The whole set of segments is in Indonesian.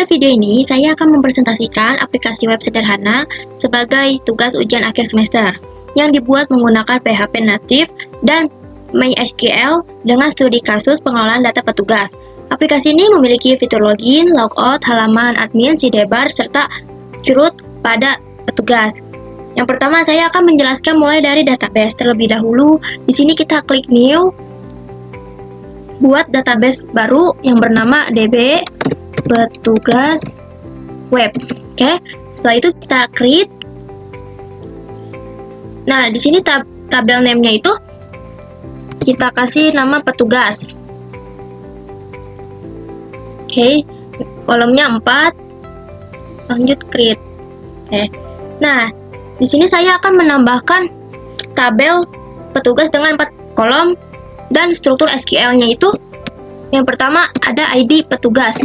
video ini, saya akan mempresentasikan aplikasi web sederhana sebagai tugas ujian akhir semester yang dibuat menggunakan PHP native dan MySQL dengan studi kasus pengelolaan data petugas. Aplikasi ini memiliki fitur login, logout, halaman admin, sidebar, serta curut pada petugas. Yang pertama, saya akan menjelaskan mulai dari database terlebih dahulu. Di sini kita klik new, buat database baru yang bernama DB petugas web. Oke, setelah itu kita create. Nah, di sini tabel name-nya itu kita kasih nama petugas. Oke, kolomnya 4. Lanjut create. Oke. Nah, di sini saya akan menambahkan tabel petugas dengan 4 kolom dan struktur SQL-nya itu yang pertama ada ID petugas.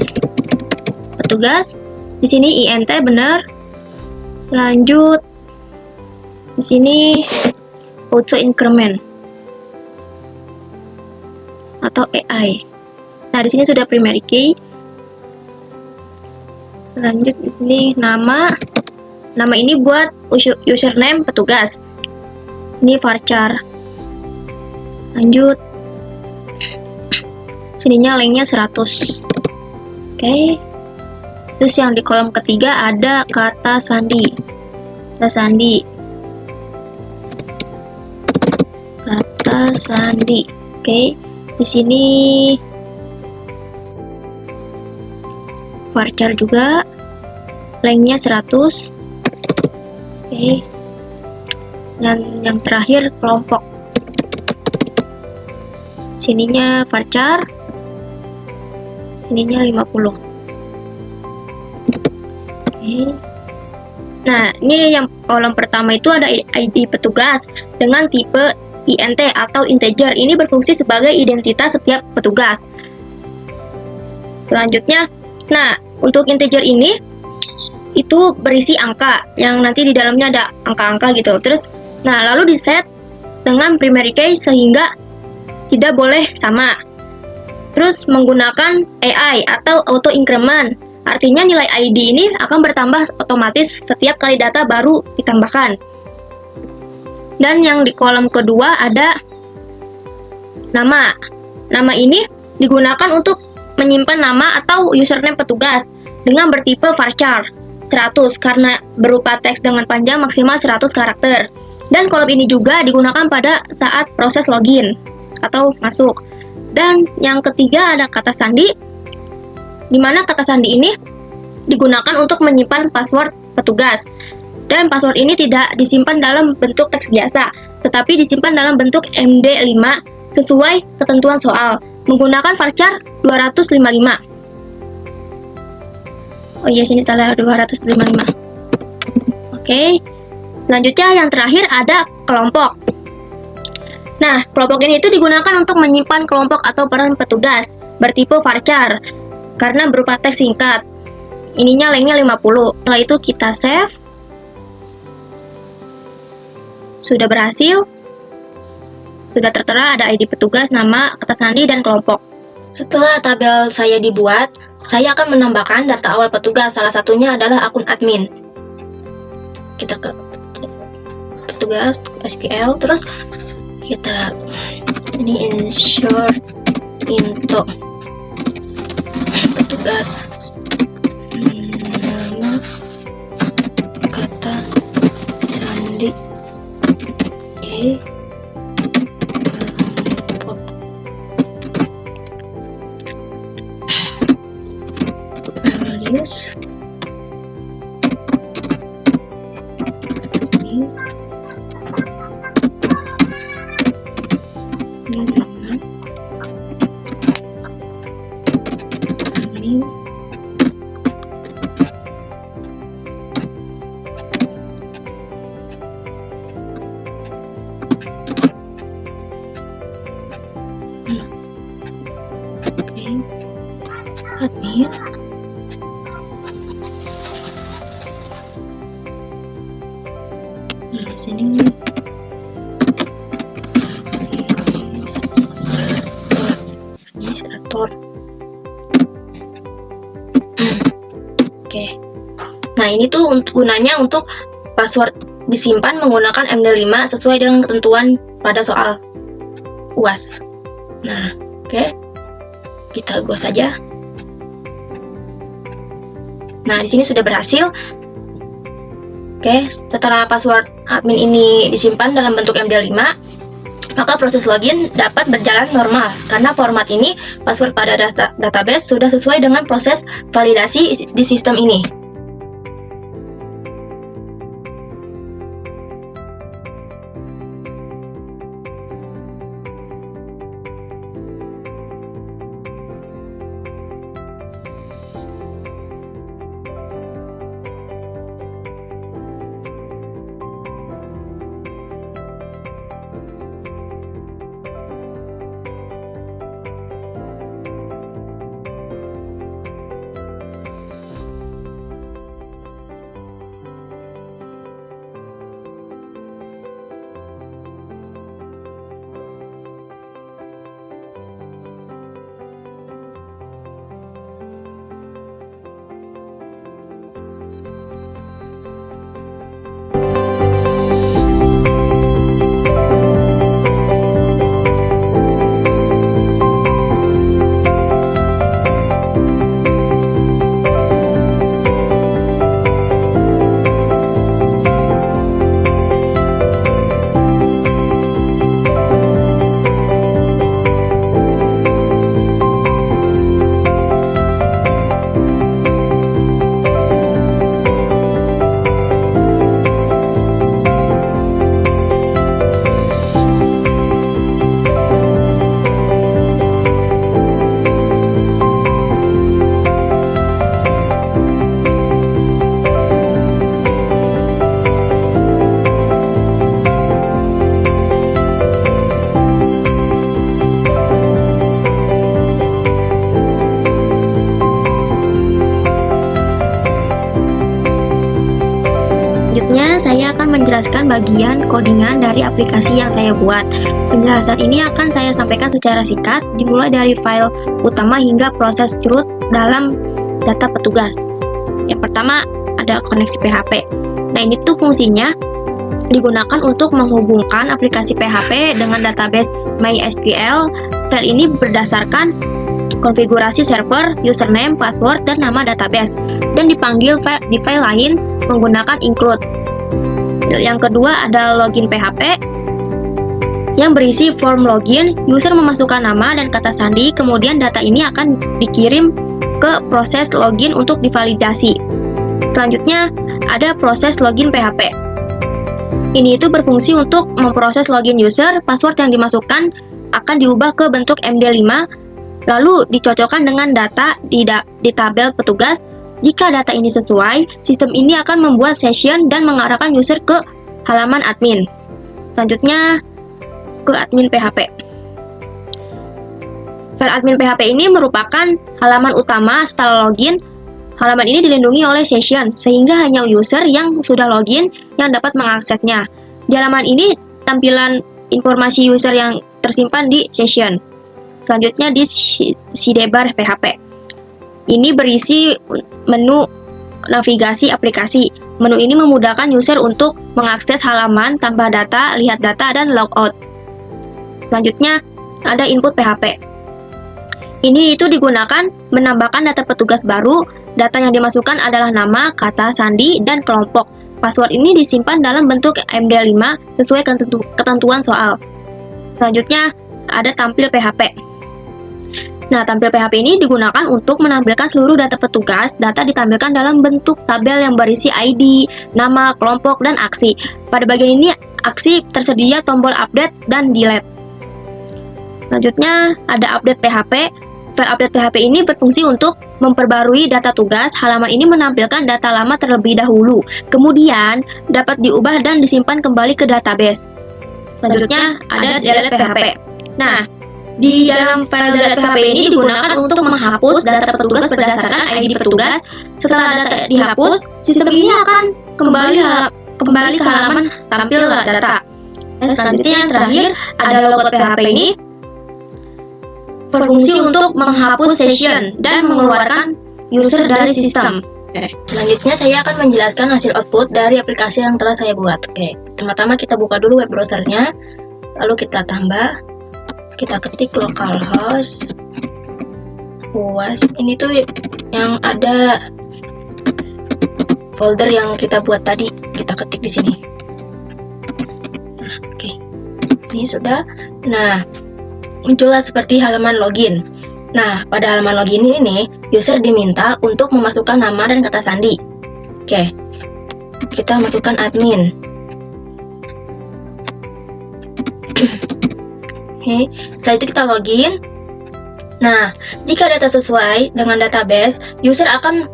Petugas, di sini INT benar. Lanjut, di sini auto increment atau AI. Nah, di sini sudah primary key. Lanjut, di sini nama ini buat username petugas. Ini varchar. Lanjut, sininya linknya 100. Oke. Terus yang di kolom ketiga ada kata sandi. Kata sandi. Oke. Di sini varchar juga. Linknya 100. Oke. Dan yang terakhir kelompok. Sininya varchar. Sininya 50. Nah, ini yang kolom pertama itu ada ID petugas dengan tipe INT atau integer. Ini berfungsi sebagai identitas setiap petugas. Selanjutnya, nah, untuk integer ini itu berisi angka yang nanti di dalamnya ada angka-angka gitu. Terus, nah, lalu di set dengan primary key sehingga tidak boleh sama. Terus menggunakan AI atau auto increment. Artinya nilai ID ini akan bertambah otomatis setiap kali data baru ditambahkan. Dan yang di kolom kedua ada nama. Nama ini digunakan untuk menyimpan nama atau username petugas dengan bertipe varchar 100 karena berupa teks dengan panjang maksimal 100 karakter. Dan kolom ini juga digunakan pada saat proses login atau masuk. Dan yang ketiga ada kata sandi, di mana kata sandi ini digunakan untuk menyimpan password petugas. Dan password ini tidak disimpan dalam bentuk teks biasa, tetapi disimpan dalam bentuk MD5 sesuai ketentuan soal, menggunakan varchar 255. Oh iya, sini salah, 255. Oke. Selanjutnya yang terakhir ada kelompok. Nah, kelompok ini itu digunakan untuk menyimpan kelompok atau peran petugas bertipe varchar karena berupa teks singkat. Ininya linknya 50. Setelah itu kita save. Sudah berhasil. Sudah tertera ada ID petugas, nama, kata sandi, dan kelompok. Setelah tabel saya dibuat, saya akan menambahkan data awal petugas. Salah satunya adalah akun admin. Kita ke petugas SQL, terus kita ini insert into petugas nama, kata sandi. Oke. Values. Admin. Nah, sini administrator. Oke. Nah, ini tuh gunanya untuk password disimpan menggunakan MD5 sesuai dengan ketentuan pada soal UAS. Nah, oke. Kita close saja. Nah, di sini sudah berhasil. Oke, setelah password admin ini disimpan dalam bentuk MD5, maka proses login dapat berjalan normal karena format ini password pada database sudah sesuai dengan proses validasi di sistem ini. Selanjutnya, saya akan menjelaskan bagian codingan dari aplikasi yang saya buat. Penjelasan ini akan saya sampaikan secara singkat, dimulai dari file utama hingga proses root dalam data petugas. Yang pertama, ada koneksi PHP. Nah, ini tuh fungsinya digunakan untuk menghubungkan aplikasi PHP dengan database MySQL. File ini berdasarkan konfigurasi server, username, password, dan nama database, dan dipanggil di file lain menggunakan include. Yang kedua ada login PHP yang berisi form login. User memasukkan nama dan kata sandi, kemudian data ini akan dikirim ke proses login untuk divalidasi. Selanjutnya ada proses login PHP. Ini itu berfungsi untuk memproses login user. Password yang dimasukkan akan diubah ke bentuk MD5 lalu dicocokkan dengan data di tabel petugas. Jika data ini sesuai, sistem ini akan membuat session dan mengarahkan user ke halaman admin. Selanjutnya ke admin PHP. File admin PHP ini merupakan halaman utama setelah login. Halaman ini dilindungi oleh session, sehingga hanya user yang sudah login yang dapat mengaksesnya. Di halaman ini tampilan informasi user yang tersimpan di session. Selanjutnya di sidebar PHP. Ini berisi menu navigasi aplikasi. Menu ini memudahkan user untuk mengakses halaman tanpa data, lihat data, dan logout. Selanjutnya ada input PHP. Ini itu digunakan menambahkan data petugas baru. Data yang dimasukkan adalah nama, kata sandi, dan kelompok. Password ini disimpan dalam bentuk MD5 sesuai ketentuan soal. Selanjutnya ada tampil PHP. Nah, tampil PHP ini digunakan untuk menampilkan seluruh data petugas. Data ditampilkan dalam bentuk tabel yang berisi ID, nama, kelompok, dan aksi. Pada bagian ini, aksi tersedia tombol update dan delete. Selanjutnya, ada update PHP. File update PHP ini berfungsi untuk memperbarui data tugas. Halaman ini menampilkan data lama terlebih dahulu, kemudian dapat diubah dan disimpan kembali ke database. Selanjutnya, ada delete PHP. Nah, di dalam file delete PHP ini digunakan untuk menghapus data petugas berdasarkan ID petugas. Setelah data dihapus, sistem ini akan kembali ke halaman tampil data. Dan selanjutnya yang terakhir ada logout PHP ini berfungsi untuk menghapus session dan mengeluarkan user dari sistem. Oke, selanjutnya saya akan menjelaskan hasil output dari aplikasi yang telah saya buat. Oke, pertama-tama kita buka dulu web browsernya, lalu kita tambah, kita ketik localhost UAS. Ini tuh yang ada folder yang kita buat tadi, kita ketik di sini. Nah, oke, ini sudah. Nah, muncullah seperti halaman login. Nah, pada halaman login ini, user diminta untuk memasukkan nama dan kata sandi. Oke, kita masukkan admin. Oke, setelah itu kita login. Nah, jika data sesuai dengan database, user akan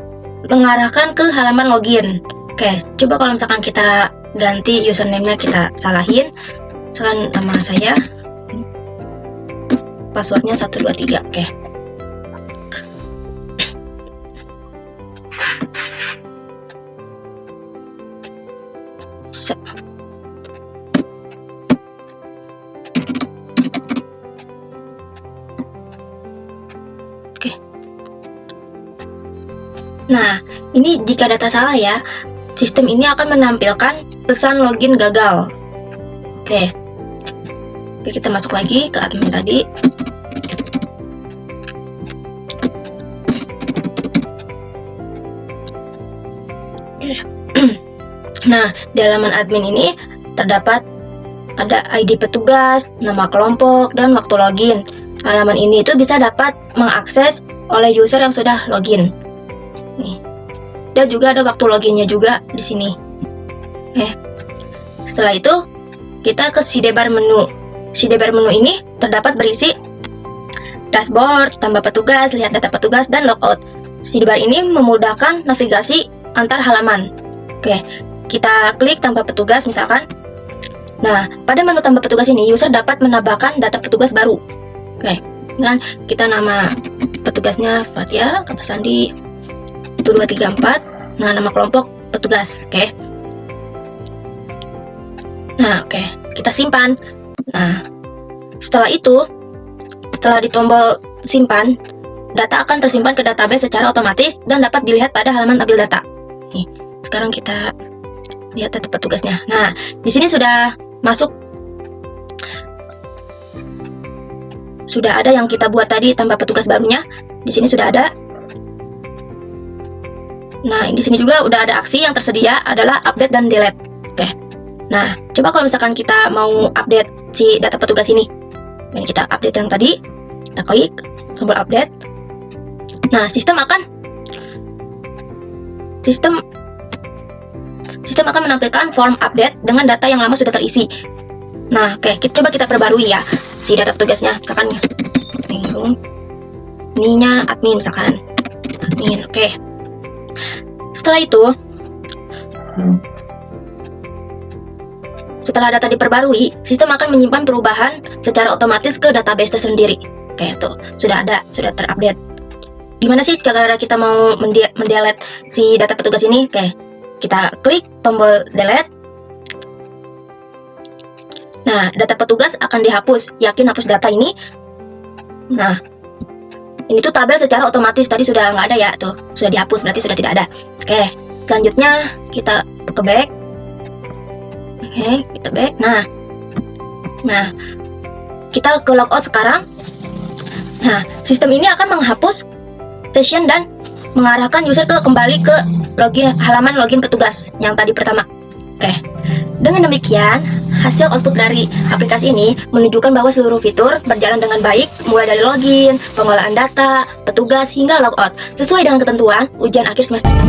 mengarahkan ke halaman login. Oke, coba kalau misalkan kita ganti username-nya, kita salahin. Misalkan nama saya, passwordnya 123. Oke. Oke. Nah, ini jika data salah ya, sistem ini akan menampilkan pesan login gagal. Oke. Oke, kita masuk lagi ke admin tadi. Nah, di halaman admin ini terdapat ada ID petugas, nama kelompok, dan waktu login. Halaman ini itu bisa dapat mengakses oleh user yang sudah login. Nih. Dan juga ada waktu loginnya juga di sini. Setelah itu, kita ke sidebar menu. Sidebar menu ini terdapat berisi dashboard, tambah petugas, lihat data petugas, dan logout. Sidebar ini memudahkan navigasi antar halaman. Oke, kita klik tambah petugas misalkan. Nah, pada menu tambah petugas ini, user dapat menambahkan data petugas baru. Oke, dengan kita nama petugasnya Fatia, kata sandi 1234. Nah, nama kelompok petugas. Oke. Nah, oke, kita simpan. Nah, setelah itu, setelah di tombol simpan, data akan tersimpan ke database secara otomatis dan dapat dilihat pada halaman ambil data. Nih, sekarang kita lihat data petugasnya. Nah, di sini sudah masuk, sudah ada yang kita buat tadi tambah petugas barunya. Di sini sudah ada. Nah, di sini juga udah ada aksi yang tersedia adalah update dan delete. Oke. Nah, coba kalau misalkan kita mau update si data petugas ini. Dan kita update yang tadi, kita klik tombol update. Nah, sistem akan menampilkan form update dengan data yang lama sudah terisi. Nah, oke, coba kita perbarui ya si data petugasnya. Misalkan ininya admin misalkan. Admin, oke. Setelah itu, setelah data diperbarui, sistem akan menyimpan perubahan secara otomatis ke database tersendiri. Oke, tuh sudah ada, sudah terupdate. Gimana sih cara kita mau mendelete si data petugas ini? Oke, kita klik tombol delete. Nah, data petugas akan dihapus. Yakin hapus data ini? Nah, ini tuh tabel secara otomatis, tadi sudah nggak ada ya, tuh sudah dihapus, berarti sudah tidak ada. Oke, selanjutnya kita ke back. Oke, kita back. Nah, kita ke logout sekarang. Nah, sistem ini akan menghapus session dan mengarahkan user kembali ke halaman login petugas yang tadi pertama. Oke, dengan demikian hasil output dari aplikasi ini menunjukkan bahwa seluruh fitur berjalan dengan baik, mulai dari login, pengolahan data, petugas, hingga logout, sesuai dengan ketentuan ujian akhir semester saya.